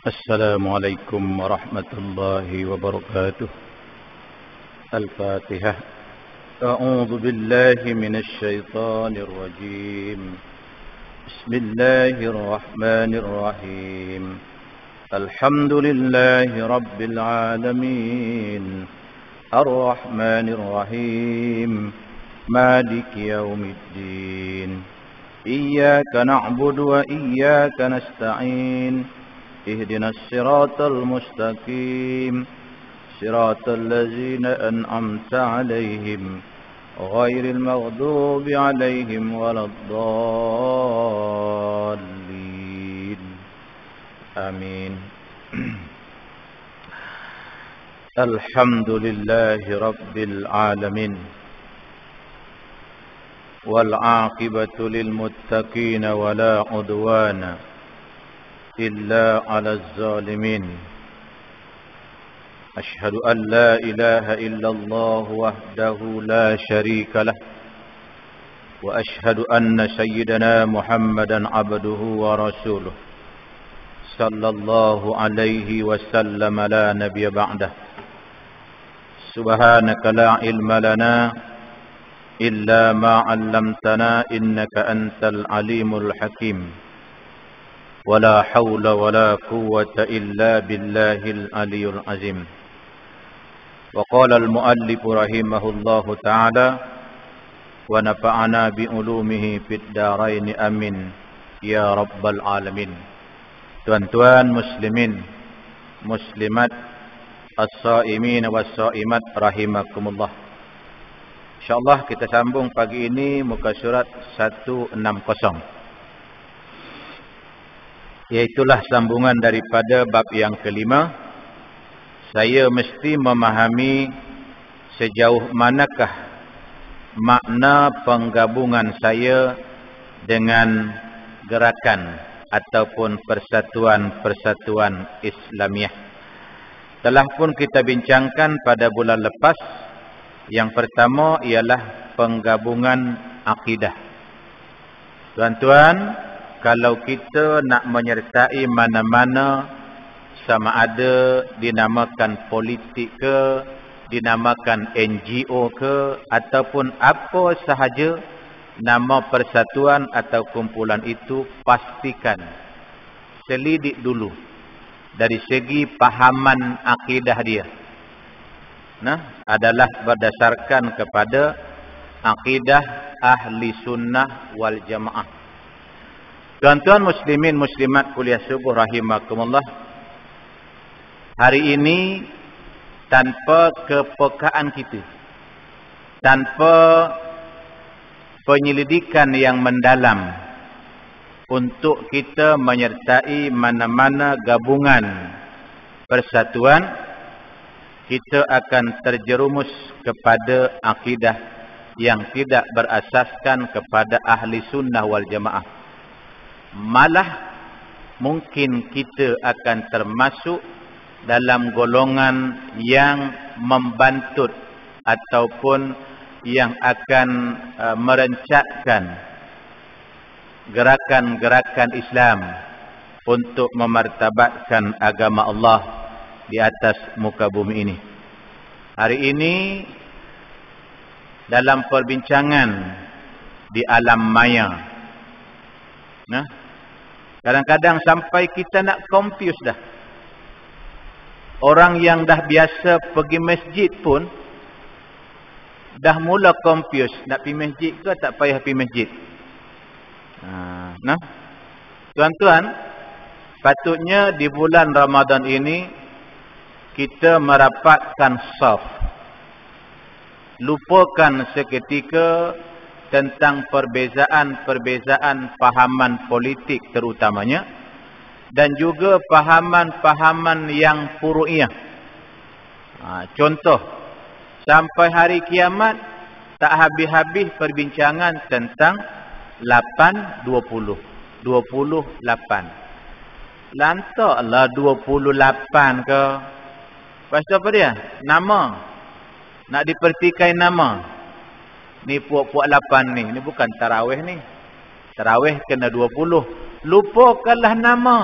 السلام عليكم ورحمة الله وبركاته. الفاتحة. أعوذ بالله من الشيطان الرجيم. بسم الله الرحمن الرحيم. الحمد لله رب العالمين الرحمن الرحيم مالك يوم الدين. إياك نعبد وإياك نستعين. اهدنا الصراط المستقيم صراط الذين أنعمت عليهم غير المغضوب عليهم ولا الضالين. آمين. الحمد لله رب العالمين والعاقبة للمتقين ولا عدوان إلا على الظالمين. أشهد أن لا إله إلا الله وحده لا شريك له، وأشهد أن سيدنا محمدا عبده ورسوله صلى الله عليه وسلم لا نبي بعده. سبحانك لا علم لنا إلا ما علمتنا إنك أنت العليم الحكيم. ولا حول ولا قوة إلا بالله العلي العظيم. وقال المؤلف رحمه الله تعالى: ونفعنا بعلومه في الدارين amin ya rabbal alamin. Tuan-tuan muslimin, muslimat, as-saimin was-saimat rahimakumullah. InsyaAllah kita sambung pagi ini muka surat 160. Iaitulah sambungan daripada bab yang kelima. Saya mesti memahami sejauh manakah makna penggabungan saya dengan gerakan ataupun persatuan-persatuan Islamiah. Telah pun kita bincangkan pada bulan lepas. Yang pertama ialah penggabungan akidah. Tuan-tuan, kalau kita nak menyertai mana-mana, sama ada dinamakan politik ke, dinamakan NGO ke, ataupun apa sahaja nama persatuan atau kumpulan itu, pastikan selidik dulu dari segi pahaman akidah dia. Adalah berdasarkan kepada akidah ahli sunnah wal jamaah. Tuan-tuan muslimin muslimat kuliah subuh rahimakumullah, hari ini tanpa kepekaan kita, tanpa penyelidikan yang mendalam untuk kita menyertai mana-mana gabungan persatuan, kita akan terjerumus kepada akidah yang tidak berasaskan kepada ahli sunnah wal jamaah. Malah mungkin kita akan termasuk dalam golongan yang membantut ataupun yang akan merencatkan gerakan-gerakan Islam untuk memartabatkan agama Allah di atas muka bumi ini. Hari ini dalam perbincangan di alam maya, kadang-kadang sampai kita nak confuse dah. Orang yang dah biasa pergi masjid pun dah mula confuse, nak pergi masjid ke tak payah pergi masjid. Tuan-tuan, patutnya di bulan Ramadan ini kita merapatkan saf, lupakan seketika tentang perbezaan-perbezaan pahaman politik terutamanya, dan juga pahaman-pahaman yang furu'iyah. Contoh, sampai hari kiamat tak habis-habis perbincangan tentang 8-20, 28. Lantaklah 28 ke? Pasal apa dia? Nama. Nak dipertikai nama. Ni puak-puak 8 ni. Ni bukan tarawih ni. Tarawih kena 20. Lupakanlah nama.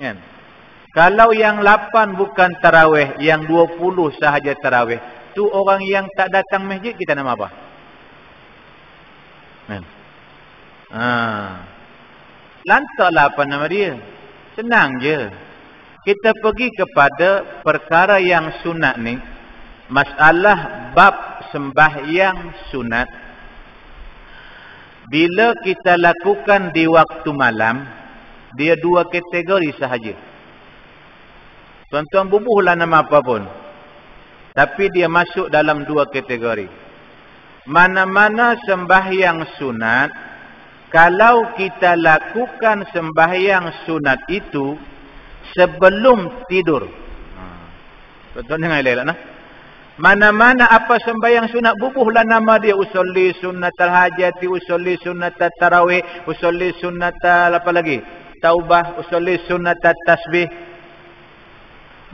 Kan? Kalau yang 8 bukan tarawih, yang 20 sahaja tarawih, tu orang yang tak datang masjid kita nama apa? Lantaklah apa nama dia? Senang je. Kita pergi kepada perkara yang sunat ni. Masalah bab sembahyang sunat. Bila kita lakukan di waktu malam, dia 2 kategori sahaja. Tuan-tuan bubuhlah nama apa pun. Tapi dia masuk dalam 2 kategori. Mana-mana sembahyang sunat, kalau kita lakukan sembahyang sunat itu sebelum tidur. Tuan-tuan dengar elok nah. Mana-mana apa sembahyang sunat, bubuhlah nama dia. Usolli sunnatal hajati, usolli sunnatat tarawih, usolli sunnatal apa lagi? Taubah, usolli sunnatat tasbih.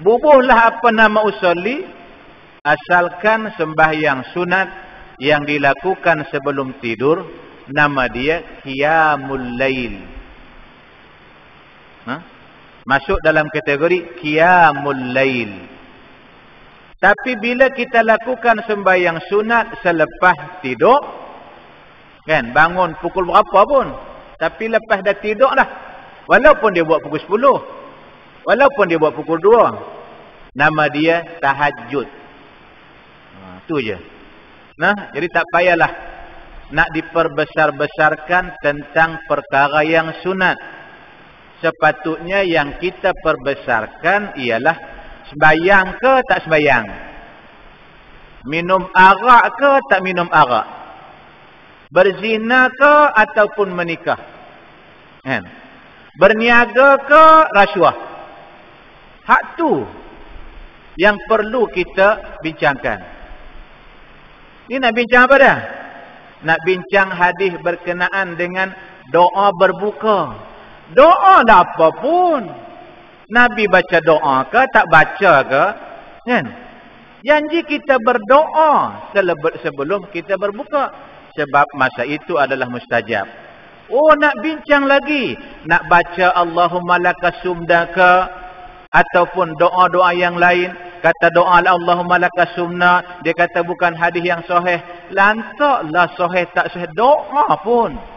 Bubuhlah apa nama usolli, asalkan sembahyang sunat yang dilakukan sebelum tidur, nama dia qiyamul lail. Masuk dalam kategori qiyamul lail. Tapi bila kita lakukan sembahyang sunat selepas tidur, kan, bangun pukul berapa pun, tapi lepas dah tidur lah, walaupun dia buat pukul 10, walaupun dia buat pukul 2, nama dia tahajud. Tu je. Jadi tak payahlah nak diperbesar-besarkan tentang perkara yang sunat. Sepatutnya yang kita perbesarkan ialah sembayang ke tak sembayang, minum arak ke tak minum arak, berzina ke ataupun menikah, berniaga ke rasuah. Hak tu yang perlu kita bincangkan. Ni nak bincang apa dah? Nak bincang hadis berkenaan dengan doa berbuka. Doa dah apa pun. Nabi baca doa ke tak baca ke? Kan? Janji kita berdoa sebelum kita berbuka. Sebab masa itu adalah mustajab. Oh, nak bincang lagi. Nak baca Allahumma lakasumda ke? Ataupun doa-doa yang lain. Kata doa Allahumma lakasumna. Dia kata bukan hadis yang sahih. Lantaklah sahih tak sahih. Doa pun.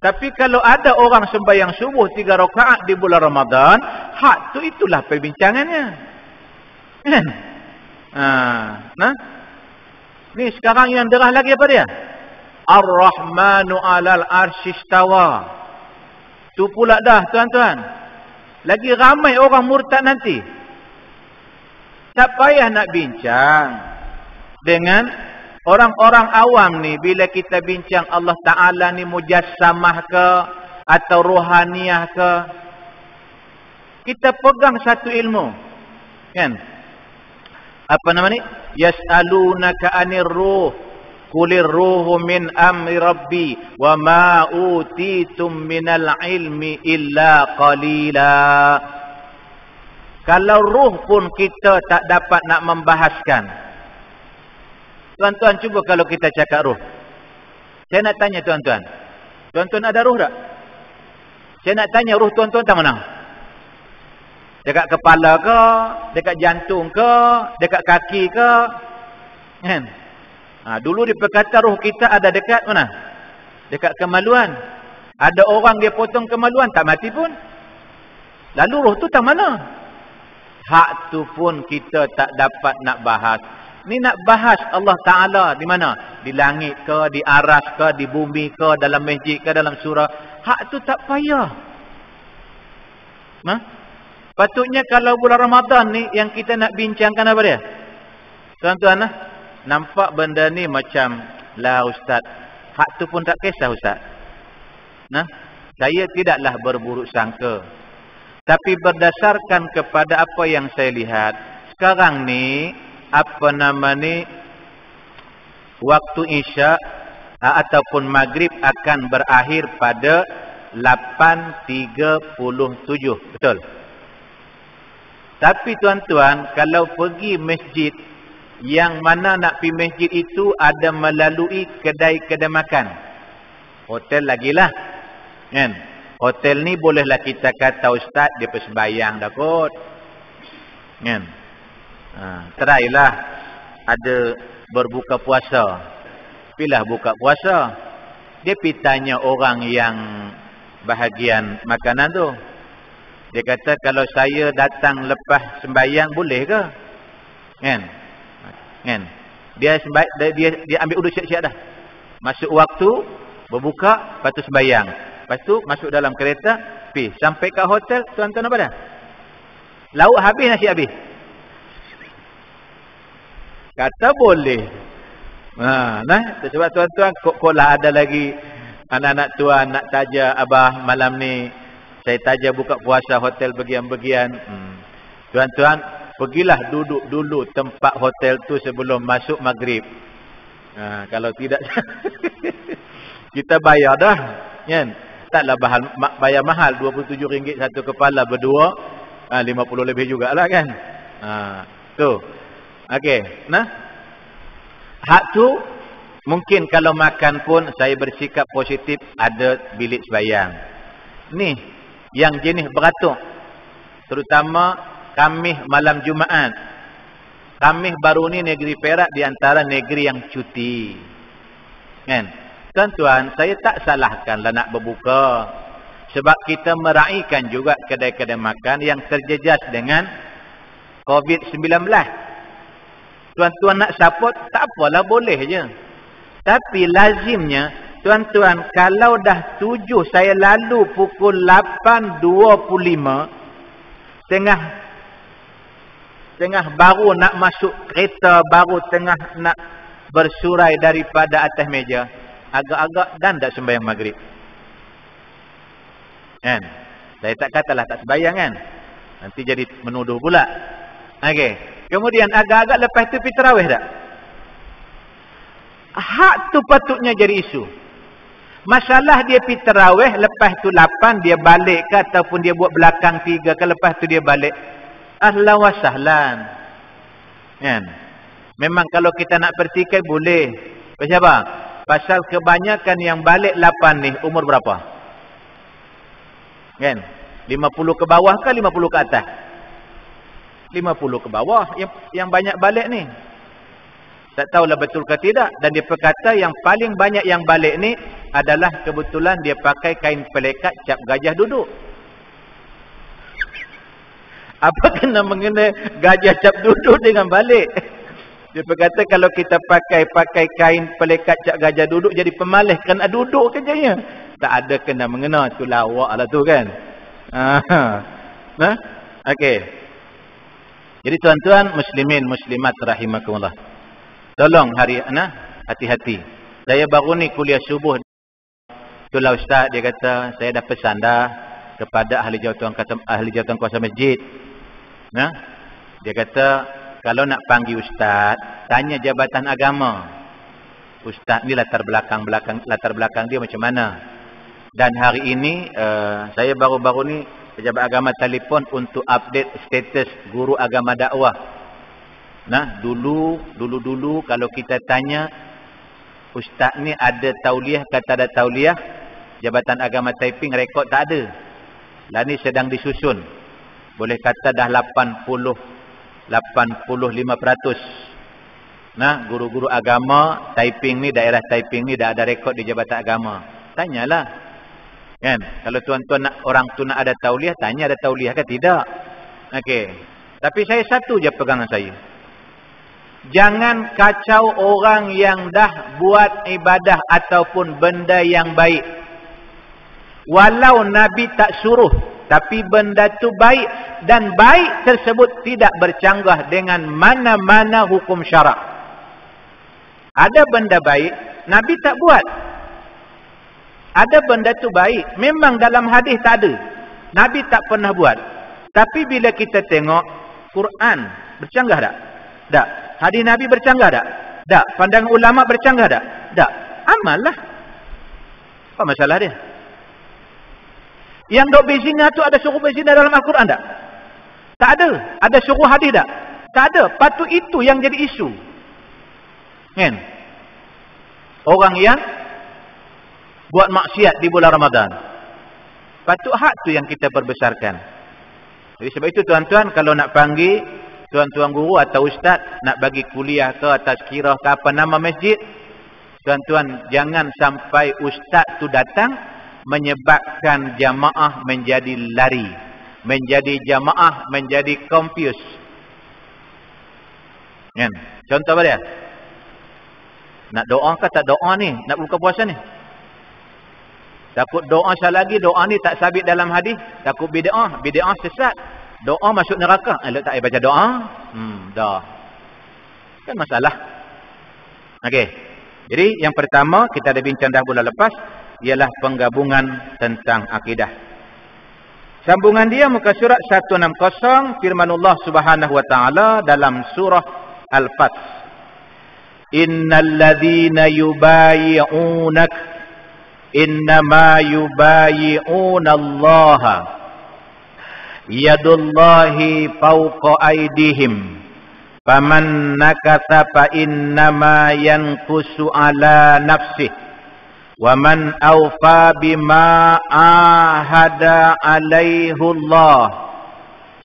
Tapi kalau ada orang sembahyang subuh 3 rakaat di bulan Ramadan, hak tu itulah perbincangannya. Kan? Ni sekarang yang derah lagi apa dia? Ar-Rahmanu 'alal arsy istawa. Tu pula dah tuan-tuan. Lagi ramai orang murtad nanti. Tak payah nak bincang dengan orang-orang awam ni. Bila kita bincang Allah Ta'ala ni mujassamah ke atau rohaniah ke, kita pegang satu ilmu, kan? Apa nama ni? Yas'alunaka 'anir ruh qulir ruhu min amri rabbi wa ma utitum minal ilmi illa qalila. Kalau ruh pun kita tak dapat nak membahaskan. Tuan-tuan cuba kalau kita cakap ruh. Saya nak tanya tuan-tuan. Tuan-tuan ada ruh tak? Saya nak tanya ruh tuan-tuan tak mana? Dekat kepala ke? Dekat jantung ke? Dekat kaki ke? Kan? Dulu dia berkata ruh kita ada dekat mana? Dekat kemaluan. Ada orang dia potong kemaluan tak mati pun. Lalu ruh tu tak mana? Hak tu pun kita tak dapat nak bahas. Ni nak bahas Allah Ta'ala di mana? Di langit ke, di aras ke, di bumi ke, dalam masjid ke, dalam surah. Hak tu tak payah. Patutnya kalau bulan Ramadan ni yang kita nak bincangkan apa dia? Tuan-tuan nampak benda ni macam lah ustaz. Hak tu pun tak kisah ustaz. Saya tidaklah berburuk sangka. Tapi berdasarkan kepada apa yang saya lihat, sekarang ni, apa nama ni, waktu Isya ataupun Maghrib akan berakhir pada 8.37. Betul? Tapi tuan-tuan, kalau pergi masjid, yang mana nak pergi masjid itu ada melalui kedai-kedai makan. Hotel lagilah. Kan? Hotel ni bolehlah kita kata ustaz dia persembayang dah kot. Kan? Try lah ada berbuka puasa. Pilah buka puasa. Dia pergi tanya orang yang bahagian makanan tu. Dia kata kalau saya datang lepas sembayang boleh ke? Kan? Dia ambil uduk siap-siap dah. Masuk waktu berbuka, lepas tu sembayang. Lepas tu masuk dalam kereta, pergi sampai kat hotel, tuan-tuan apa dah? Lauk habis, nasi habis. Kata boleh. Sebab tuan-tuan kok lah ada lagi anak-anak tuan nak taja abah malam ni saya taja buka puasa hotel bagian-bagian. Tuan-tuan pergilah duduk dulu tempat hotel tu sebelum masuk maghrib. Kalau tidak kita bayar dah, kan? Taklah bayar mahal, RM27 satu kepala berdua, 50 lebih jugalah kan. Tu. Okey, hak tu mungkin kalau makan pun saya bersikap positif ada bilik sembahyang. Ni yang jenis beratur. Terutama Khamis malam Jumaat. Khamis baru ni negeri Perak di antara negeri yang cuti. Kan? Tuan-tuan, saya tak salahkanlah nak berbuka. Sebab kita meraihkan juga kedai-kedai makan yang terjejas dengan COVID-19. Tuan-tuan nak support, tak apalah, boleh je. Tapi lazimnya, tuan-tuan, kalau dah 7 saya lalu pukul 8.25, tengah baru nak masuk kereta, baru tengah nak bersurai daripada atas meja, agak-agak dan tak sembahyang maghrib. Kan? Saya tak katalah tak sembahyang kan. Nanti jadi menuduh pula. Okey. Kemudian agak-agak lepas tu pergi tarawih tak? Hak tu patutnya jadi isu. Masalah dia pergi tarawih, lepas tu 8 dia balik ke ataupun dia buat belakang 3 ke, lepas tu dia balik. Ahlan wa sahlan. Kan? Memang kalau kita nak pertikai boleh. Pasal apa? Pasal kebanyakan yang balik 8 ni umur berapa? Kan? 50 ke bawah ke 50 ke atas? 50 ke bawah yang banyak balik ni. Tak tahulah betul ke tidak. Dan dia berkata yang paling banyak yang balik ni adalah kebetulan dia pakai kain pelekat cap gajah duduk. Apa kena mengena gajah cap duduk dengan balik? Dia berkata kalau kita pakai kain pelekat cap gajah duduk jadi pemalih, kena duduk kejanya. Tak ada kena mengena, tu lawak lah tu kan. Okey. Jadi tuan-tuan muslimin muslimat rahimakumullah. Tolong hati-hati. Saya baru ni kuliah subuh. Itulah ustaz, dia kata saya dah pesan dah kepada ahli jawatan kuasa masjid. Dia kata kalau nak panggil ustaz, tanya jabatan agama. Ustaz ni latar belakang dia macam mana. Dan hari ini saya baru-baru ni pejabat agama telefon untuk update status guru agama dakwah. Dulu kalau kita tanya ustaz ni ada tauliah kata ada tauliah, jabatan agama Taiping rekod tak ada. Lah ni sedang disusun. Boleh kata dah 85%. Guru-guru agama Taiping ni, daerah Taiping ni dah ada rekod di jabatan agama. Tanyalah. Kan? Kalau tuan-tuan nak orang tu nak ada tauliah, tanya ada tauliah ke tidak. Okey. Tapi saya satu je pegangan saya. Jangan kacau orang yang dah buat ibadah ataupun benda yang baik. Walau Nabi tak suruh, tapi benda tu baik dan baik tersebut tidak bercanggah dengan mana-mana hukum syarak. Ada benda baik, Nabi tak buat. Ada benda tu baik, memang dalam hadis tak ada. Nabi tak pernah buat. Tapi bila kita tengok Quran, bercanggah tak? Tak. Hadis Nabi bercanggah tak? Tak. Pandangan ulama bercanggah tak? Tak. Amal lah. Apa masalah dia? Yang dok berzina tu ada suruh berzina dalam Al-Quran tak? Tak ada. Ada suruh hadis tak? Tak ada. Patut itu yang jadi isu. Kan? Orang yang buat maksiat di bulan Ramadan. Patut hak tu yang kita perbesarkan. Jadi sebab itu tuan-tuan, kalau nak panggil tuan-tuan guru atau ustaz nak bagi kuliah ke atas kirah ke apa nama masjid, tuan-tuan jangan sampai ustaz tu datang menyebabkan jamaah menjadi lari, menjadi jamaah menjadi confused. Kan? Contoh apa dia? Nak doa ke tak doa ni? Nak buka puasa ni? Takut doa salah lagi, doa ni tak sabit dalam hadis. Takut bid'ah, bid'ah sesat. Doa masuk neraka. Tak payah baca doa. Dah. Kan masalah. Okey. Jadi yang pertama kita ada bincang dah bulan lepas ialah penggabungan tentang akidah. Sambungan dia muka surat 160 firmanullah Subhanahu wa taala dalam surah Al-Fath. Innal ladzina yubayyi'unak innama yubayyi'una Allah yadullahi fawqa aydihim faman nakatha fa innama yanqusu ala nafsihi wa man awfa bima ahada alaihi Allah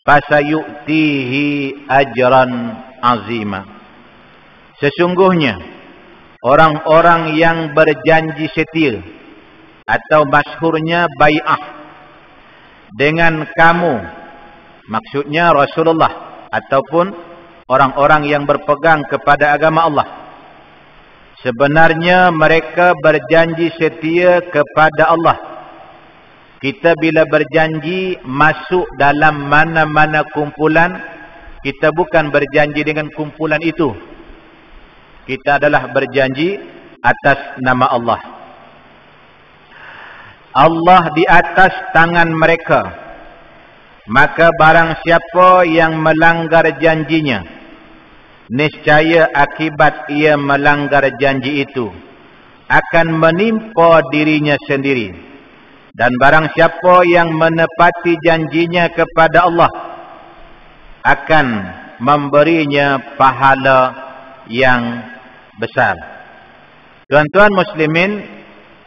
fasayu'tihi ajran azima. Sesungguhnya orang-orang yang berjanji setia atau masyhurnya bai'ah dengan kamu, maksudnya Rasulullah ataupun orang-orang yang berpegang kepada agama Allah, sebenarnya mereka berjanji setia kepada Allah. Kita bila berjanji masuk dalam mana-mana kumpulan, kita bukan berjanji dengan kumpulan itu. Kita adalah berjanji atas nama Allah. Allah di atas tangan mereka. Maka barang siapa yang melanggar janjinya, niscaya akibat ia melanggar janji itu akan menimpa dirinya sendiri. Dan barang siapa yang menepati janjinya kepada Allah akan memberinya pahala yang besar. Tuan-tuan muslimin,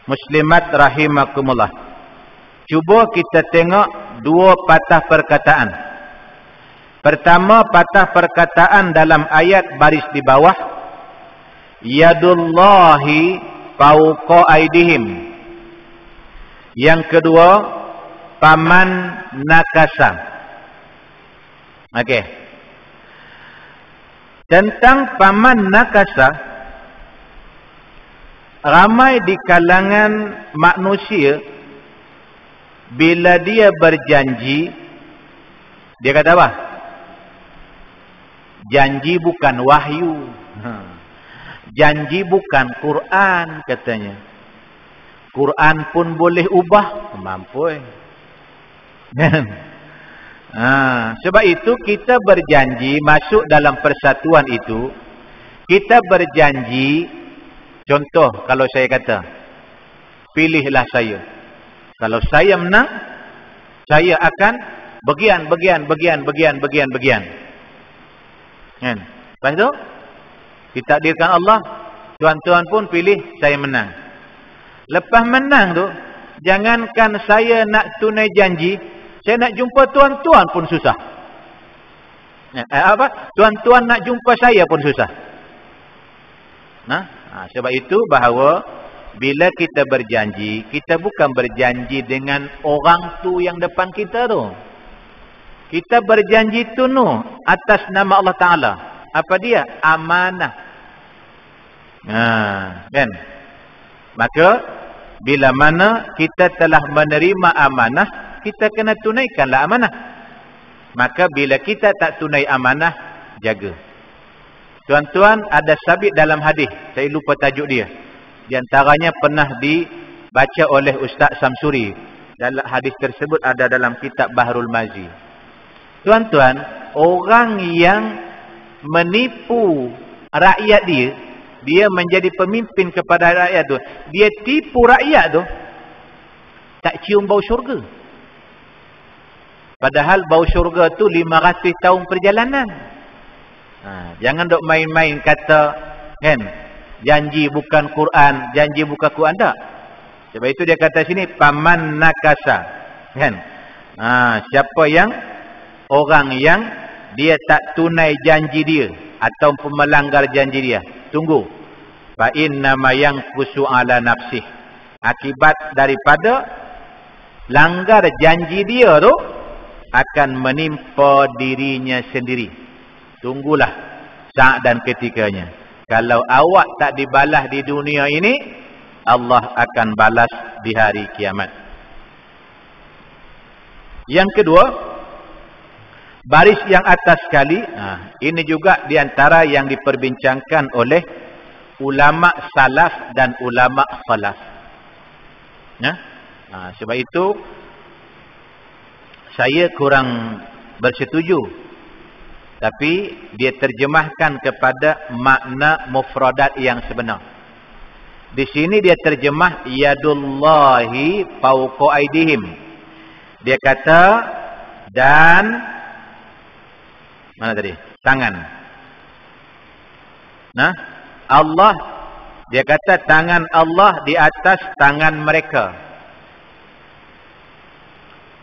muslimat rahimakumullah. Cuba kita tengok dua patah perkataan. Pertama, patah perkataan dalam ayat baris di bawah. Yadullahi fawqa aydihim. Yang kedua, paman nakasa. Okey. Tentang paman nakasa, ramai di kalangan manusia bila dia berjanji, dia kata apa? Janji bukan wahyu. Janji bukan Quran katanya. Quran pun boleh ubah, mampu. Sebab itu kita berjanji masuk dalam persatuan itu. Kita berjanji, contoh kalau saya kata, pilihlah saya. Kalau saya menang, saya akan bagian. Kan? Lepas tu, ditakdirkan Allah, tuan-tuan pun pilih saya menang. Lepas menang tu, jangankan saya nak tunai janji, saya nak jumpa tuan-tuan pun susah. Tuan-tuan nak jumpa saya pun susah. Sebab itu bahawa bila kita berjanji, kita bukan berjanji dengan orang tu yang depan kita tu. Kita berjanji tu atas nama Allah Ta'ala. Apa dia? Amanah. Kan? Maka bila mana kita telah menerima amanah, kita kena tunaikanlah amanah. Maka bila kita tak tunai amanah, jaga. Tuan-tuan, ada sabit dalam hadis, saya lupa tajuk dia. Di antaranya pernah dibaca oleh Ustaz Samsuri. Dalam hadis tersebut ada dalam kitab Bahrul Mazi. Tuan-tuan, orang yang menipu rakyat dia menjadi pemimpin kepada rakyat tu, dia tipu rakyat tu, tak cium bau syurga. Padahal bau syurga tu 500 tahun perjalanan. Jangan dok main-main kata, kan, janji bukan Quran, janji bukan Quran, tak. Sebab itu dia kata sini, paman nakasa. Kan? Siapa yang orang yang dia tak tunai janji dia ataupun melanggar janji dia, tunggu. Fa inna ma yanqusu ala nafsih. Akibat daripada langgar janji dia tu akan menimpa dirinya sendiri. Tunggulah saat dan ketikanya. Kalau awak tak dibalas di dunia ini, Allah akan balas di hari kiamat. Yang kedua, baris yang atas sekali, ini juga diantara yang diperbincangkan oleh ulama salaf dan ulama khalaf. Ya? Sebab itu saya kurang bersetuju, tapi dia terjemahkan kepada makna mufradat yang sebenar. Di sini dia terjemah yadullahi fawqa aydihim. Dia kata dan mana tadi? Tangan. Allah, dia kata tangan Allah di atas tangan mereka.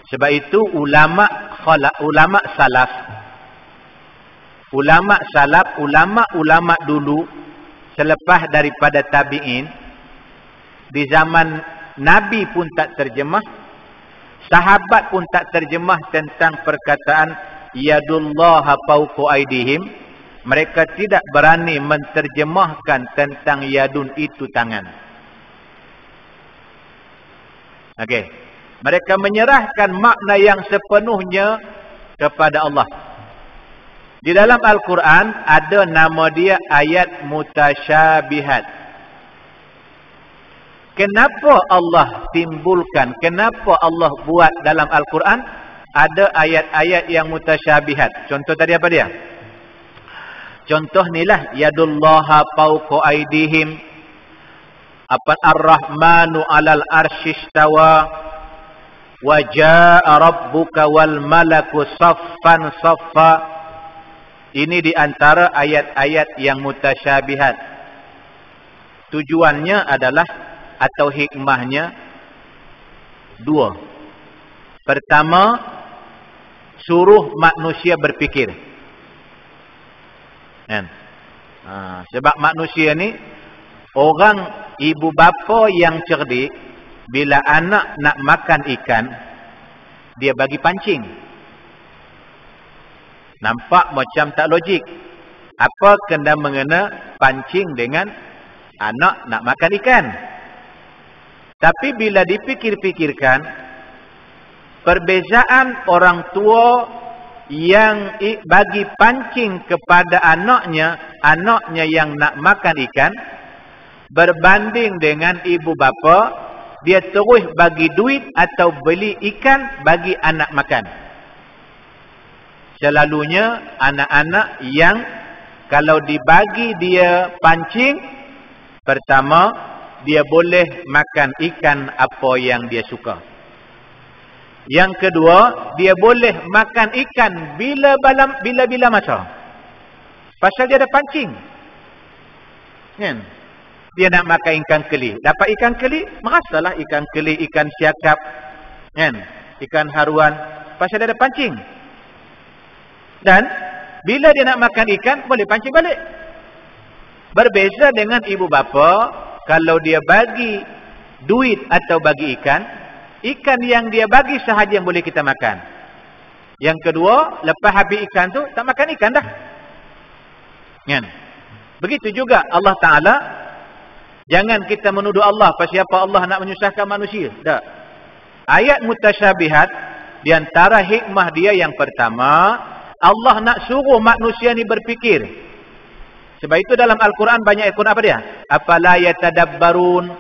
Sebab itu ulama salaf, ulama dulu selepas daripada tabi'in, di zaman Nabi pun tak terjemah, sahabat pun tak terjemah tentang perkataan yadullaha fawqa aydihim. Mereka tidak berani menterjemahkan tentang yadun itu tangan. Okey. Mereka menyerahkan makna yang sepenuhnya kepada Allah. Di dalam Al-Quran ada nama dia ayat mutasyabihat. Kenapa Allah timbulkan, kenapa Allah buat dalam Al-Quran ada ayat-ayat yang mutasyabihat? Contoh tadi apa dia? Contoh nilah yadullaha fawqa aydihim, ar-rahmanu 'alal arsy istawa, wa jaa rabbuka wal malaku saffan saffa. Ini di antara ayat-ayat yang mutasyabihat. Tujuannya adalah atau hikmahnya dua. Pertama, suruh manusia berfikir. Sebab manusia ni orang ibu bapa yang cerdik, bila anak nak makan ikan, dia bagi pancing. Nampak macam tak logik. Apa kena mengena pancing dengan anak nak makan ikan? Tapi bila dipikir-pikirkan, perbezaan orang tua yang bagi pancing kepada anaknya yang nak makan ikan, berbanding dengan ibu bapa, dia terus bagi duit atau beli ikan bagi anak makan. Selalunya anak-anak yang kalau dibagi dia pancing, pertama dia boleh makan ikan apa yang dia suka. Yang kedua, dia boleh makan ikan bila masa. Pasal dia ada pancing. Kan? Dia nak makan ikan keli. Dapat ikan keli, merasalah ikan keli, ikan siakap, kan? Ikan haruan. Pasal dia ada pancing. Dan bila dia nak makan ikan, boleh pancing balik. Berbeza dengan ibu bapa, kalau dia bagi duit atau bagi ikan yang dia bagi sahaja yang boleh kita makan. Yang kedua, lepas habis ikan tu, tak makan ikan dah. Kan? Begitu juga Allah Ta'ala. Jangan kita menuduh Allah pasal apa Allah nak menyusahkan manusia. Tak. Ayat mutasyabihat, di antara hikmah dia yang pertama, Allah nak suruh manusia ni berfikir. Sebab itu dalam Al-Quran banyak ikut apa dia? Afala yatadabbarun,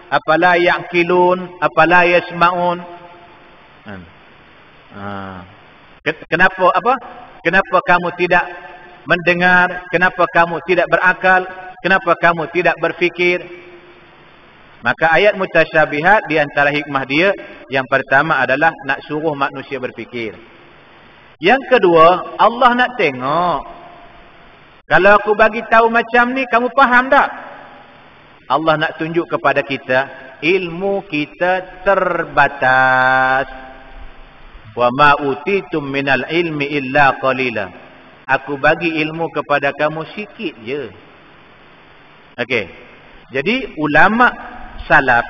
afala ya'qilun, afala yasma'un. Kenapa kamu tidak mendengar? Kenapa kamu tidak berakal? Kenapa kamu tidak berfikir? Maka ayat mutasyabihat di antara hikmah dia yang pertama adalah nak suruh manusia berfikir. Yang kedua, Allah nak tengok. Kalau aku bagi tahu macam ni, kamu faham tak? Allah nak tunjuk kepada kita, ilmu kita terbatas. Wa ma utitum minal ilmi illa qalila. Aku bagi ilmu kepada kamu sikit je. Okey. Jadi ulama salaf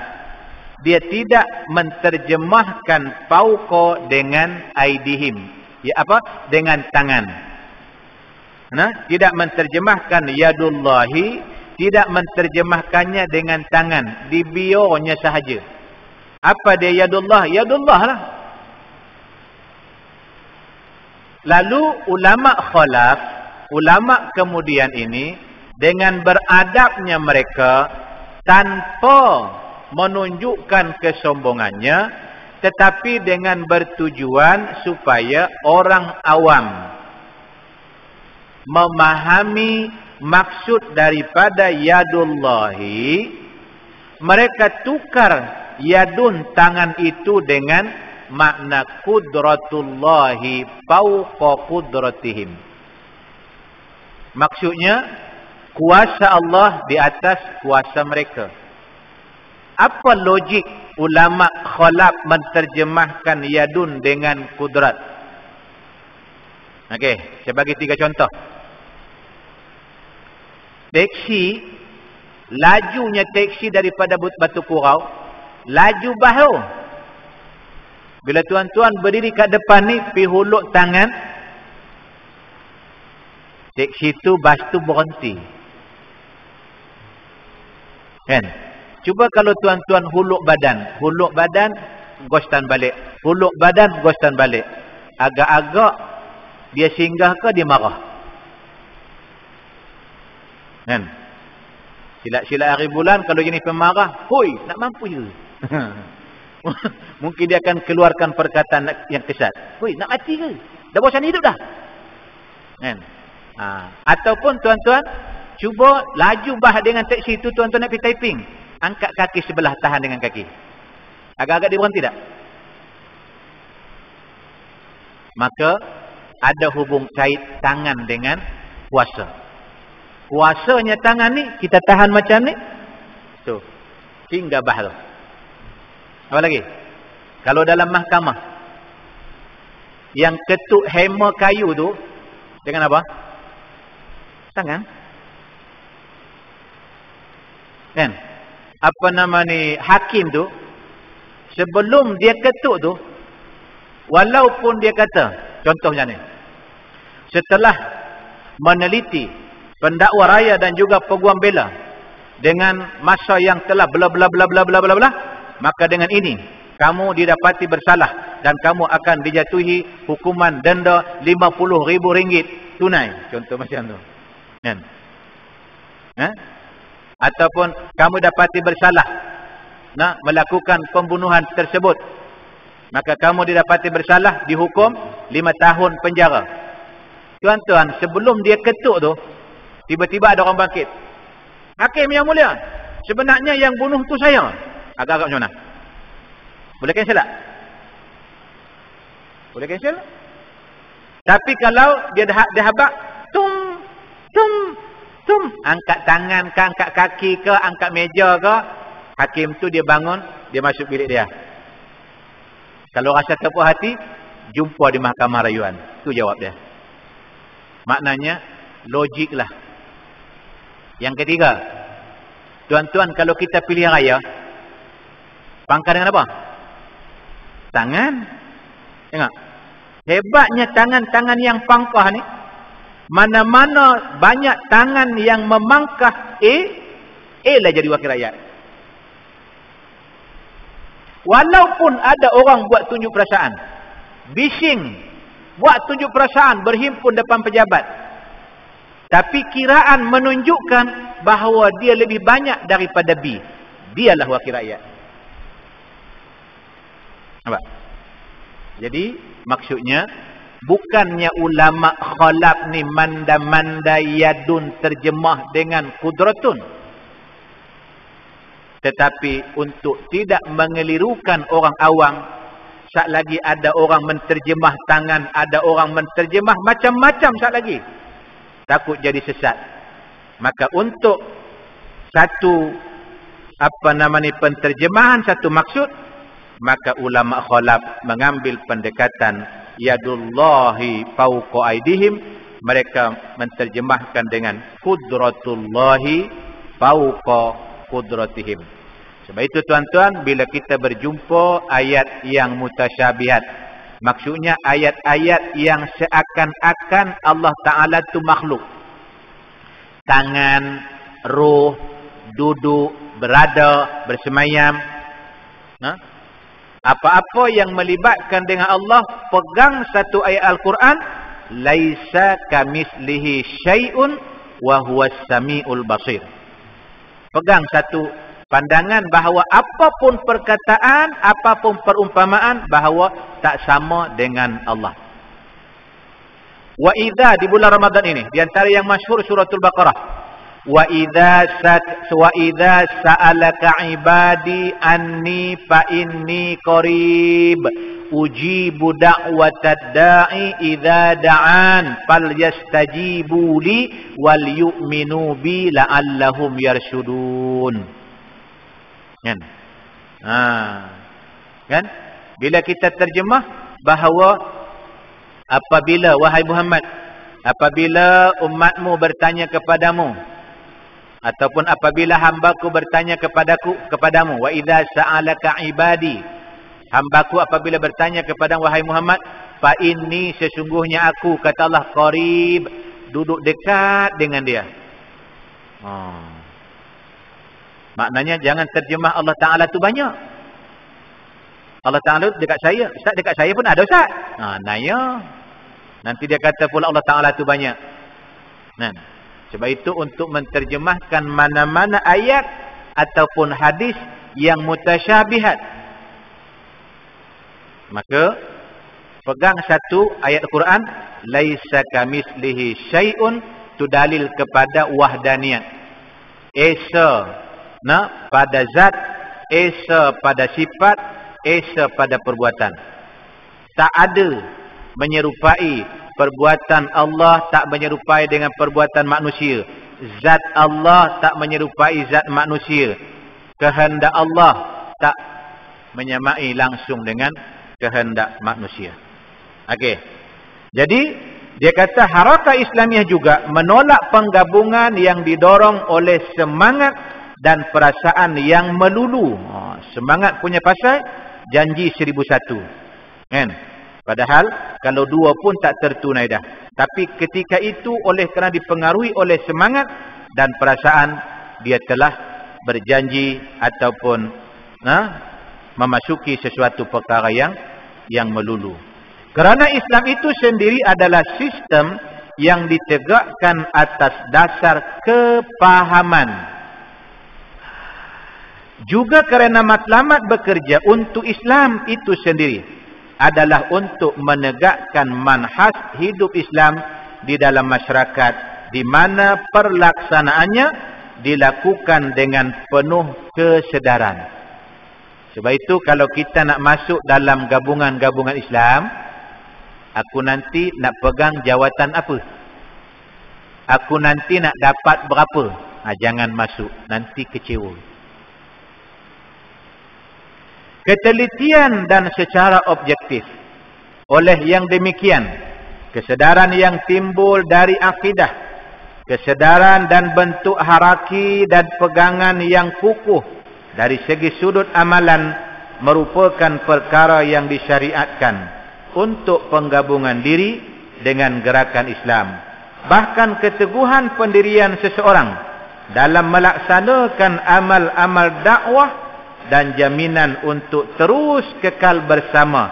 dia tidak menterjemahkan fauqa dengan aidihim. Ya apa? Dengan tangan. Tidak menterjemahkan yadullahi, tidak menterjemahkannya dengan tangan, dibiarnya sahaja. Apa dia yadullah? Yadullah lah. Lalu ulama khalaf, ulama kemudian ini dengan beradabnya mereka tanpa menunjukkan kesombongannya, tetapi dengan bertujuan supaya orang awam memahami maksud daripada yadullahi, mereka tukar yadun tangan itu dengan makna kudratullahi fauqa kudratihim. Maksudnya kuasa Allah di atas kuasa mereka. Apa logik ulama khalaf menterjemahkan yadun dengan kudrat? Okey, saya bagi 3 contoh. Teksi, lajunya teksi daripada Batu Kurau, laju bahu. Bila tuan-tuan berdiri kat depan ni, pi huluk tangan, teksi tu, bas tu berhenti. Kan? Cuba kalau tuan-tuan huluk badan, gostan balik. Huluk badan, gostan balik. Agak-agak dia singgah ke dia marah? Kan? Silat-silat hari bulan kalau jenis pemarah, hoi, nak mampu je. Mungkin dia akan keluarkan perkataan yang kesat. Hoi, nak mati ke? Dah bosan hidup dah. Kan? Ataupun tuan-tuan cuba laju bah dengan teksi tu, tuan-tuan nak pergi typing. Angkat kaki sebelah, tahan dengan kaki. Agak-agak dia berhenti tak? Maka ada hubung kait tangan dengan kuasa. Kuasanya tangan ni, kita tahan macam ni. Tu. Hingga bah tu. Apa lagi? Kalau dalam mahkamah, yang ketuk hammer kayu tu, dengan apa? Tangan. Kan? Apa nama ni, hakim tu, sebelum dia ketuk tu, walaupun dia kata, contohnya ni, setelah meneliti pendakwa raya dan juga peguam bela dengan masa yang telah bla bla bla bla bla bla bla, maka dengan ini kamu didapati bersalah dan kamu akan dijatuhi hukuman denda RM50,000 tunai, contoh macam tu. Kan? Ataupun kamu dapati bersalah melakukan pembunuhan tersebut, maka kamu didapati bersalah, dihukum 5 tahun penjara. Tuan-tuan, sebelum dia ketuk tu, tiba-tiba ada orang bangkit, hakim yang mulia, sebenarnya yang bunuh tu saya. Agak-agak macam mana? Boleh cancel tak? Boleh cancel? Tapi kalau dia habak, tum, angkat tangan ke, angkat kaki ke, angkat meja ke, hakim tu dia bangun, dia masuk bilik dia. Kalau rasa terpuas hati, jumpa di mahkamah rayuan. Itu jawab dia. Maknanya, logik lah. Yang ketiga, tuan-tuan, kalau kita pilih raya, pangkah dengan apa? Tangan. Tengok. Hebatnya tangan-tangan yang pangkah ni, mana-mana banyak tangan yang memangkah A lah jadi wakil rakyat. Walaupun ada orang buat tunjuk perasaan, bising, buat tunjuk perasaan, berhimpun depan pejabat, tapi kiraan menunjukkan bahawa dia lebih banyak daripada B. Dialah wakil rakyat. Nampak? Jadi maksudnya, bukannya ulama khalaf ni manda-manda yadun terjemah dengan kudratun, tetapi untuk tidak mengelirukan orang awam. Sat lagi ada orang menterjemah tangan, ada orang menterjemah macam-macam sat lagi, takut jadi sesat. Maka untuk satu penterjemahan, satu maksud, Maka ulama khalaf mengambil pendekatan yadullahi fawqa aydihim, mereka menterjemahkan dengan qudratullahi fawqa qudratihim. Sebab itu tuan-tuan, bila kita berjumpa ayat yang mutasyabihat, maksudnya ayat-ayat yang seakan-akan Allah Ta'ala tu makhluk. Tangan, roh, duduk, berada, bersemayam. Apa-apa yang melibatkan dengan Allah, pegang satu ayat Al-Quran, laisa kamislihi syai'un wa huwas sami'ul basir. Pegang satu pandangan bahawa apapun perkataan, apapun perumpamaan, bahawa tak sama dengan Allah. Wa idza, di bulan Ramadan ini, di antara yang masyhur suratul Baqarah. Wa idza sa'alaka ibadi anni fa inni qarib ujibu da'watad da'i idza da'an falyastajibu li wal yu'minu bi la'allahum yarshudun. Kan? Kan? Bila kita terjemah bahawa apabila, wahai Muhammad, apabila umatmu bertanya kepadamu, ataupun apabila hambaku bertanya kepadamu, wa idza sa'alaka ibadi, hambaku apabila bertanya kepada wahai Muhammad, fa inni, sesungguhnya aku, kata Allah, qarib, duduk dekat dengan dia. Maknanya jangan terjemah Allah Ta'ala tu banyak. Allah Ta'ala dekat saya. Ustaz, dekat saya pun ada Ustaz. Naya. Nanti dia kata pula Allah Ta'ala tu banyak. Sebab itu untuk menterjemahkan mana-mana ayat ataupun hadis yang mutasyabihat, maka pegang satu ayat Al-Quran, laisa kamislihi syai'un, tu dalil kepada wahdaniyat. Esa pada zat, esa pada sifat, esa pada perbuatan. Tak ada menyerupai perbuatan Allah, tak menyerupai dengan perbuatan manusia. Zat Allah tak menyerupai zat manusia. Kehendak Allah tak menyamai langsung dengan kehendak manusia. Okey. Jadi dia kata harakah Islamiah juga menolak penggabungan yang didorong oleh semangat dan perasaan yang melulu. Semangat punya pasal janji 1001. Kan? Padahal kalau dua pun tak tertunai dah. Tapi ketika itu oleh kerana dipengaruhi oleh semangat dan perasaan, dia telah berjanji ataupun memasuki sesuatu perkara yang melulu. Kerana Islam itu sendiri adalah sistem yang ditegakkan atas dasar kepahaman. Juga kerana matlamat bekerja untuk Islam itu sendiri adalah untuk menegakkan manhaj hidup Islam di dalam masyarakat, di mana perlaksanaannya dilakukan dengan penuh kesedaran. Sebab itu kalau kita nak masuk dalam gabungan-gabungan Islam, aku nanti nak pegang jawatan apa? Aku nanti nak dapat berapa? Jangan masuk, nanti kecewa. Ketelitian dan secara objektif. Oleh yang demikian, kesedaran yang timbul dari akidah, kesedaran dan bentuk haraki dan pegangan yang kukuh dari segi sudut amalan merupakan perkara yang disyariatkan untuk penggabungan diri dengan gerakan Islam. Bahkan keteguhan pendirian seseorang dalam melaksanakan amal-amal dakwah dan jaminan untuk terus kekal bersama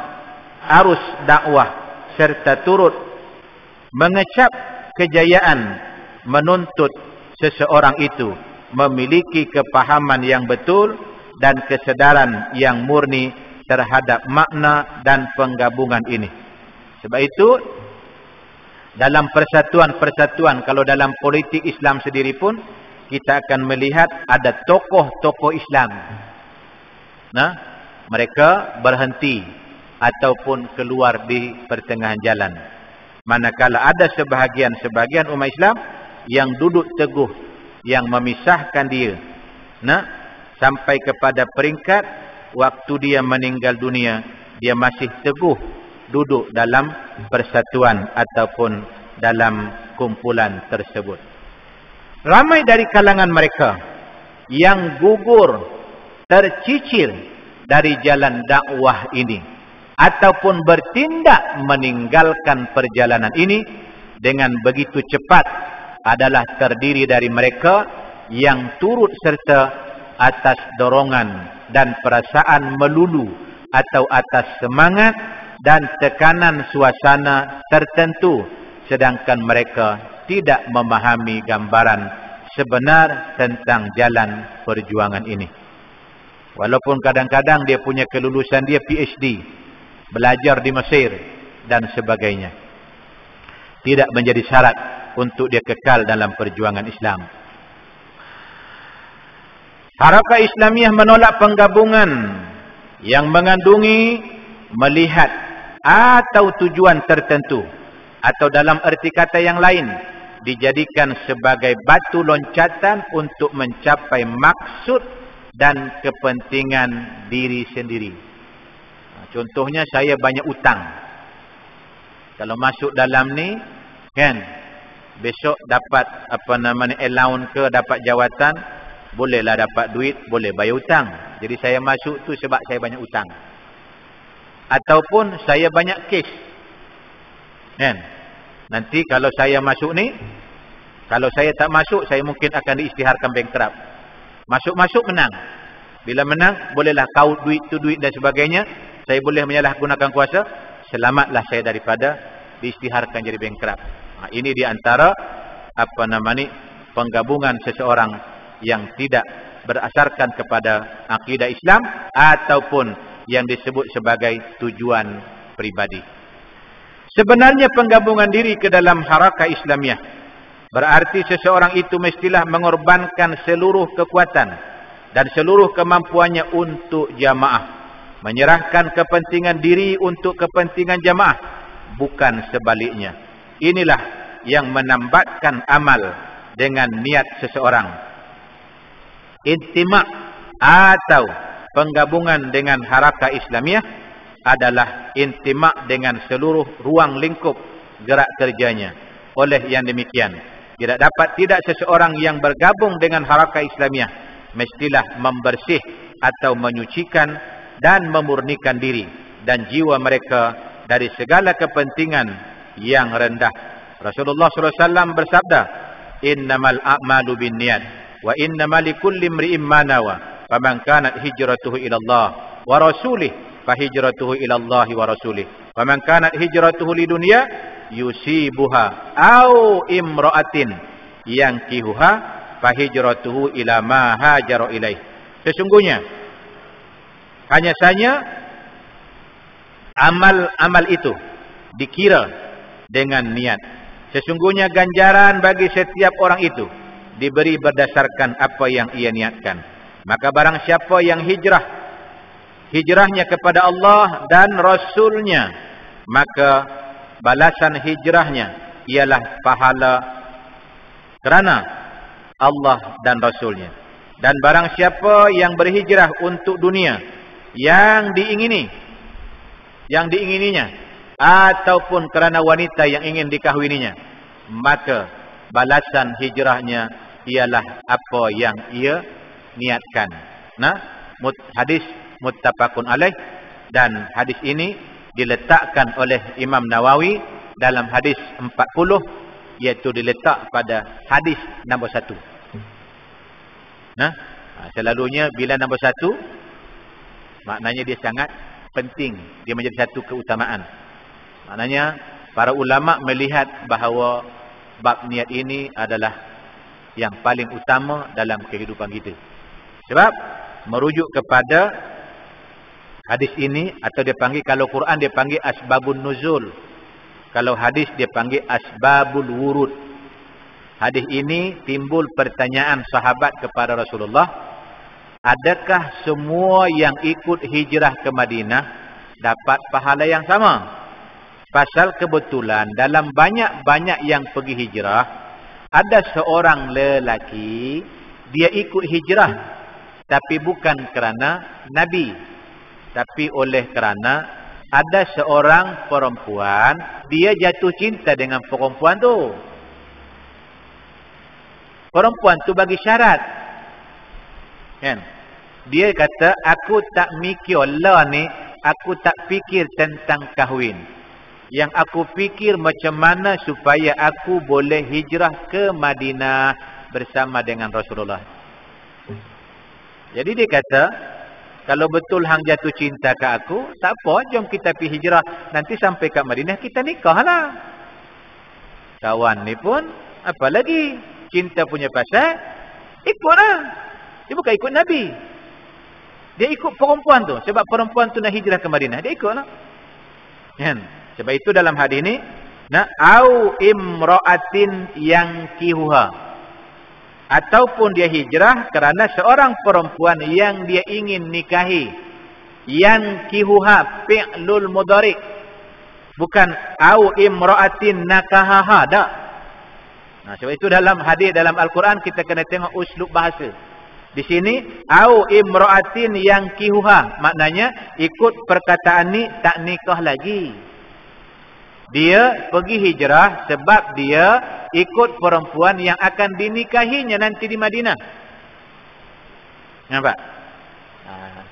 arus dakwah serta turut mengecap kejayaan menuntut seseorang itu memiliki kepahaman yang betul dan kesedaran yang murni terhadap makna dan penggabungan ini. Sebab itu dalam persatuan-persatuan, kalau dalam politik Islam sendiri pun kita akan melihat ada tokoh-tokoh Islam. Mereka berhenti ataupun keluar di pertengahan jalan. Manakala ada sebahagian umat Islam yang duduk teguh, yang memisahkan dia sampai kepada peringkat waktu dia meninggal dunia, dia masih teguh duduk dalam persatuan ataupun dalam kumpulan tersebut. Ramai dari kalangan mereka yang gugur, tercicir dari jalan dakwah ini, ataupun bertindak meninggalkan perjalanan ini dengan begitu cepat, adalah terdiri dari mereka yang turut serta atas dorongan dan perasaan melulu atau atas semangat dan tekanan suasana tertentu, sedangkan mereka tidak memahami gambaran sebenar tentang jalan perjuangan ini. Walaupun kadang-kadang dia punya kelulusan dia PhD, belajar di Mesir dan sebagainya, tidak menjadi syarat untuk dia kekal dalam perjuangan Islam. Harakah Islamiyah menolak penggabungan yang mengandungi melihat atau tujuan tertentu, atau dalam erti kata yang lain, dijadikan sebagai batu loncatan untuk mencapai maksud dan kepentingan diri sendiri. Contohnya, saya banyak utang. Kalau masuk dalam ni, kan, besok dapat allowance ke, dapat jawatan, bolehlah dapat duit, boleh bayar hutang. Jadi saya masuk tu sebab saya banyak hutang. Ataupun saya banyak kes. Kan? Nanti kalau saya masuk ni, kalau saya tak masuk, saya mungkin akan diisytiharkan bankrupt. Masuk-masuk menang. Bila menang, bolehlah kaut duit tu duit dan sebagainya. Saya boleh menyalahgunakan kuasa. Selamatlah saya daripada diisytiharkan jadi bankrupt. Ini di antara penggabungan seseorang yang tidak berasaskan kepada akidah Islam ataupun yang disebut sebagai tujuan pribadi. Sebenarnya penggabungan diri ke dalam harakah Islamiyah berarti seseorang itu mestilah mengorbankan seluruh kekuatan dan seluruh kemampuannya untuk jamaah, menyerahkan kepentingan diri untuk kepentingan jamaah, bukan sebaliknya. Inilah yang menambatkan amal dengan niat seseorang. Intimak atau penggabungan dengan harakah Islamiyah adalah intimak dengan seluruh ruang lingkup gerak kerjanya. Oleh yang demikian, tidak seseorang yang bergabung dengan harakah Islamiyah mestilah membersih atau menyucikan dan memurnikan diri dan jiwa mereka dari segala kepentingan yang rendah. Rasulullah SAW bersabda, "Innamal a'malu binniyat wa innamal likulli imri'in ma nawa, faman kanat hijratuhu ila Allah wa rasulih fa hijratuhu ila Allah wa rasulih, faman kanat hijratuhu lidunya yusibuha au imra'atin yankihuha fa hijratuhu ila ma hajara ilaih." Sesungguhnya hanya saja amal itu dikira dengan niat. Sesungguhnya ganjaran bagi setiap orang itu diberi berdasarkan apa yang ia niatkan. Maka barang siapa yang hijrahnya kepada Allah dan Rasulnya, maka balasan hijrahnya ialah pahala kerana Allah dan Rasulnya. Dan barang siapa yang berhijrah untuk dunia yang diingininya, ataupun kerana wanita yang ingin dikahwininya, maka balasan hijrahnya ialah apa yang ia niatkan. Hadis muttafaqun alaih, dan hadis ini diletakkan oleh Imam Nawawi dalam hadis 40, iaitu diletak pada hadis nombor 1. Selalunya bila nombor 1, maknanya dia sangat penting, dia menjadi satu keutamaan. Maknanya para ulama melihat bahawa bab niat ini adalah yang paling utama dalam kehidupan kita. Sebab merujuk kepada hadis ini, atau dia panggil, kalau Quran dia panggil asbabun nuzul, kalau hadis dia panggil asbabul wurud. Hadis ini timbul pertanyaan sahabat kepada Rasulullah, adakah semua yang ikut hijrah ke Madinah dapat pahala yang sama? Pasal kebetulan dalam banyak-banyak yang pergi hijrah, ada seorang lelaki, dia ikut hijrah tapi bukan kerana Nabi, Tapi oleh kerana ada seorang perempuan, dia jatuh cinta dengan perempuan tu. Perempuan tu bagi syarat. Kan? Dia kata, aku tak mikir lah ni, aku tak fikir tentang kahwin. Yang aku fikir macam mana supaya aku boleh hijrah ke Madinah bersama dengan Rasulullah. Jadi dia kata, kalau betul hang jatuh cinta ke aku, tak apa, jom kita pergi hijrah. Nanti sampai ke Madinah, kita nikah lah. Kawan ni pun, apa lagi? Cinta punya pasal, ikutlah. Dia bukan ikut Nabi. Dia ikut perempuan tu. Sebab perempuan tu nak hijrah ke Madinah. Dia ikutlah. Kan? Sebab itu dalam hadis ni, au imra'atin yang kihuha. Ataupun dia hijrah kerana seorang perempuan yang dia ingin nikahi. Yang kihuha fi'lul mudhari'. Bukan au imra'atin nakahaha. Tak. Nah, sebab itu dalam hadis dalam Al-Quran kita kena tengok uslub bahasa. Di sini au imra'atin yang kihuha, maknanya ikut perkataan ni tak nikah lagi. Dia pergi hijrah sebab dia ikut perempuan yang akan dinikahinya nanti di Madinah. Nampak?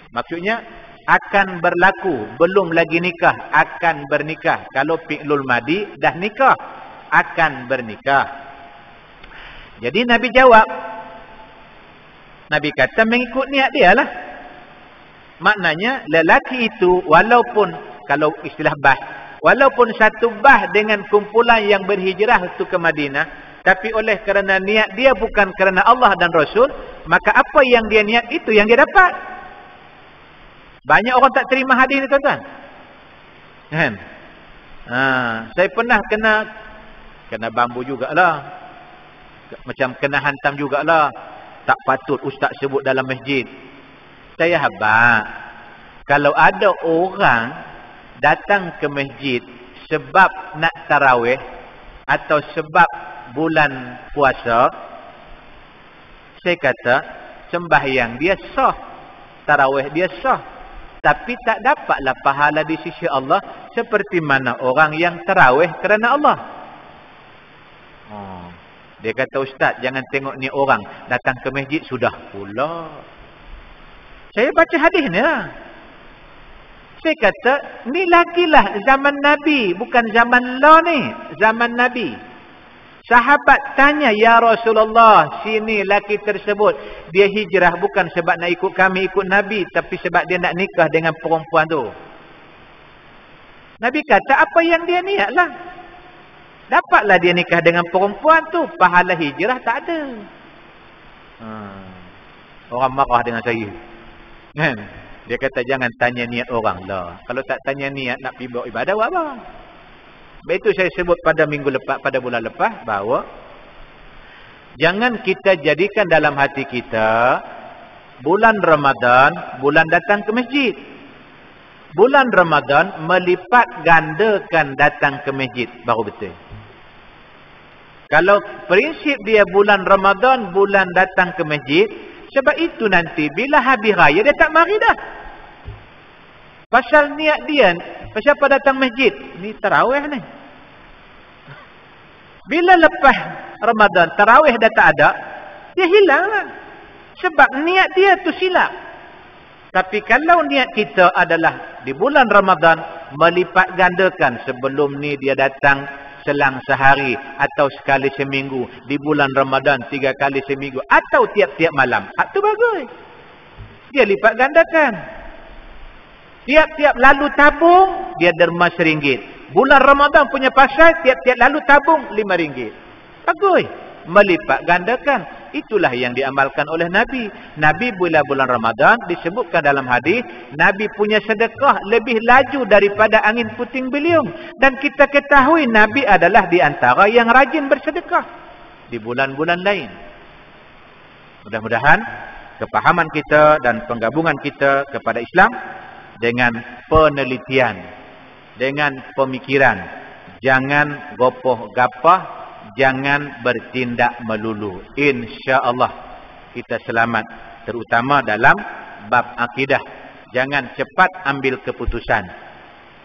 Maksudnya akan berlaku, belum lagi nikah, akan bernikah. Kalau fi'lul madi dah nikah, akan bernikah. Jadi Nabi jawab, Nabi kata mengikut niat dia lah. Maknanya lelaki itu walaupun, kalau istilah bah, walaupun satu bah dengan kumpulan yang berhijrah itu ke Madinah, tapi oleh kerana niat dia bukan kerana Allah dan Rasul, maka apa yang dia niat itu yang dia dapat. Banyak orang tak terima hadis ni tuan-tuan. Kan? Saya pernah kena bambu jugalah. Macam kena hantam jugalah. Tak patut ustaz sebut dalam masjid. Saya habaq. Kalau ada orang datang ke masjid sebab nak tarawih atau sebab bulan puasa, saya kata sembahyang dia sah, tarawih dia sah, tapi tak dapatlah pahala di sisi Allah seperti mana orang yang tarawih kerana Allah. Dia kata, ustaz jangan tengok ni orang datang ke masjid sudah pula. Saya baca hadis ni lah. Saya kata, ni lagilah zaman Nabi, bukan zaman lo ni, zaman Nabi. Sahabat tanya, ya Rasulullah, sini laki tersebut, dia hijrah bukan sebab nak ikut kami, ikut Nabi, tapi sebab dia nak nikah dengan perempuan tu. Nabi kata, apa yang dia niat lah. Dapatlah dia nikah dengan perempuan tu, pahala hijrah tak ada. Orang marah dengan saya. Kan? Dia kata jangan tanya niat orang lah. Kalau tak tanya niat nak pergi buat ibadah buat apa? Sebab itu saya sebut pada minggu lepas, pada bulan lepas, bahawa jangan kita jadikan dalam hati kita bulan Ramadan, bulan datang ke masjid. Bulan Ramadan melipat gandakan datang ke masjid, baru betul. Kalau prinsip dia bulan Ramadan, bulan datang ke masjid, sebab itu nanti bila habis raya dia tak mari dah. Pasal niat dia, pasal apa datang masjid? Ni tarawih ni. Bila lepas Ramadan, tarawih dah tak ada, dia hilang lah. Sebab niat dia tu silap. Tapi kalau niat kita adalah di bulan Ramadan, melipat gandakan sebelum ni dia datang selang sehari atau sekali seminggu, di bulan Ramadan 3 kali seminggu atau tiap-tiap malam, itu bagus. Dia lipat gandakan. Tiap-tiap lalu tabung dia derma RM1. Bulan Ramadan punya pasal tiap-tiap lalu tabung RM5. Bagus. Melipat gandakan. Itulah yang diamalkan oleh Nabi. Nabi bila bulan Ramadan disebutkan dalam hadis, Nabi punya sedekah lebih laju daripada angin puting beliung. Dan kita ketahui Nabi adalah di antara yang rajin bersedekah di bulan-bulan lain. Mudah-mudahan kepahaman kita dan penggabungan kita kepada Islam dengan penelitian, dengan pemikiran, jangan gopoh gapah, jangan bertindak melulu. InsyaAllah kita selamat, terutama dalam bab akidah. Jangan cepat ambil keputusan.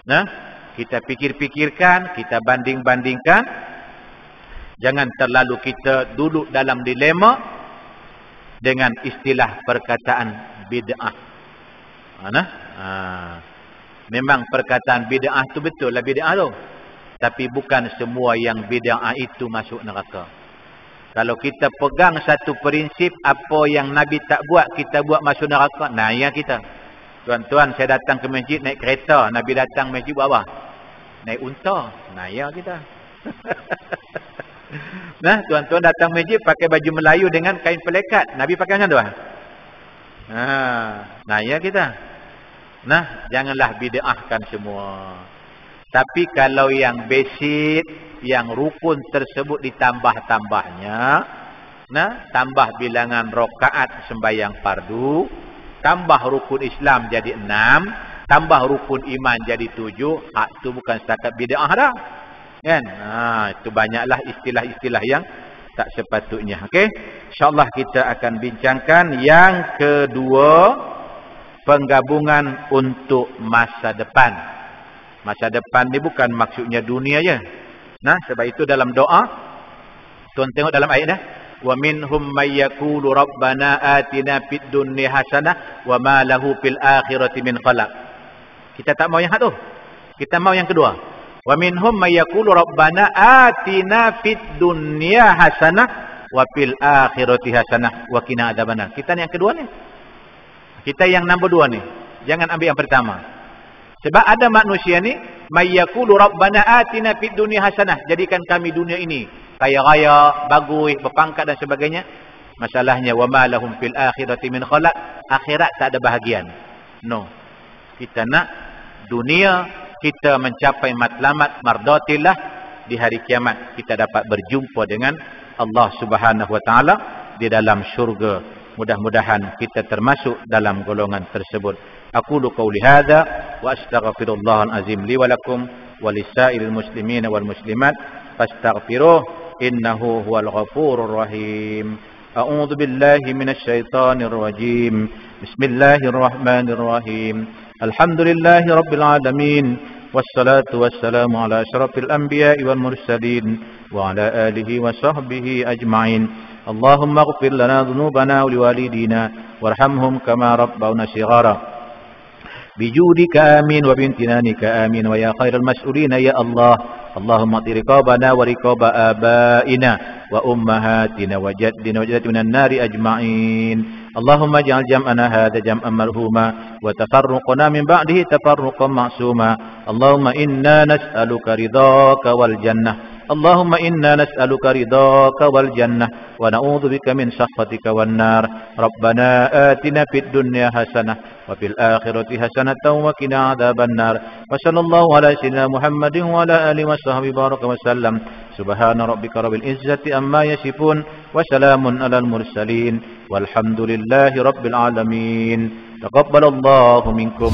Nah, kita pikir-pikirkan, kita banding-bandingkan. Jangan terlalu kita duduk dalam dilema dengan istilah perkataan bid'ah. Memang perkataan bid'ah tu betul lah bid'ah tu. Tapi bukan semua yang bid'ah itu masuk neraka. Kalau kita pegang satu prinsip, apa yang Nabi tak buat, kita buat masuk neraka, nah ya kita. Tuan-tuan, saya datang ke masjid naik kereta, Nabi datang masjid buat apa? Naik unta, nah ya kita. Nah, tuan-tuan datang masjid pakai baju Melayu dengan kain pelekat, Nabi pakai macam tu ah? Nah ya kita. Nah, janganlah bid'ahkan semua. Tapi kalau yang basic, yang rukun tersebut ditambah-tambahnya, nah, tambah bilangan rakaat sembahyang fardu, tambah rukun Islam jadi 6, tambah rukun iman jadi 7, itu bukan setakat bid'ah dah. Kan? Itu banyaklah istilah-istilah yang tak sepatutnya. Okey. Insya-Allah kita akan bincangkan yang kedua, penggabungan untuk masa depan. Masa depan ni bukan maksudnya dunia je. Nah, sebab itu dalam doa, tuan tengok dalam ayat dah. Wa minhum may yaqulu rabbana atina fid dunya hasanah wa ma lahu fil akhirati min khalaq. Kita tak mau yang tu. Kita mau yang kedua. Wa minhum may yaqulu rabbana atina fid dunya hasanah wa fil akhirati hasanah wa qina adzabannar. Kita ni yang kedua ni. Kita yang nombor 2 ni. Jangan ambil yang pertama. Sebab ada manusia ni, may yaqulu rabbana atina fid dunya hasanah, jadikan kami dunia ini kaya raya, bagus, berpangkat dan sebagainya. Masalahnya wa ma lahum fil akhirati min khalaq, akhirat tak ada bahagian. No. Kita nak dunia kita mencapai matlamat mardatillah, di hari kiamat kita dapat berjumpa dengan Allah Subhanahu wa taala di dalam syurga. Mudah-mudahan kita termasuk dalam golongan tersebut. Aqulu qawli hadza wa astaghfirullahal azim li wa lakum wa lisairil muslimin wal muslimat fastaghfiruh innahu huwal ghafurur rahim. A'udzu billahi minasy syaithanir rajim. Bismillahirrahmanirrahim. Alhamdulillahi rabbil alamin. Wassalatu wassalamu ala asyrafil anbiya'i wal mursalin wa ala alihi wa sahbihi ajma'in. Allahumma ighfir lana dhunubana wa liwalidina warhamhum kama rabbawna shighara. Bijudika amin wa bimtinanika amin wa ya khairal mas'ulina ya Allah. Allahumma ati riqabana wa riqaba abaina wa ummahatina wa jaddina wa jaddatina minan nari ajma'in. Allahumma ij'al jam'ana hadha jam'an marhuma wa tafarruqana min ba'dihi tafarruqan ma'suma. Allahumma inna nas'aluka ridhaka wal jannah. Allahumma inna nas'aluka ridhaka wal jannah wa na'udzu bika min sakhatika wan nar. Rabbana atina fid dunya hasanah wa fil akhirati hasanatan wa qina adzaban nar. Wa sallallahu ala sayyidina Muhammadin wa ala alihi wa sahbihi baraka wa sallam. Subhana rabbika rabbil izzati amma yasifun wa salamun alal mursalin walhamdulillahi rabbil alamin. Taqabbalallahu minkum.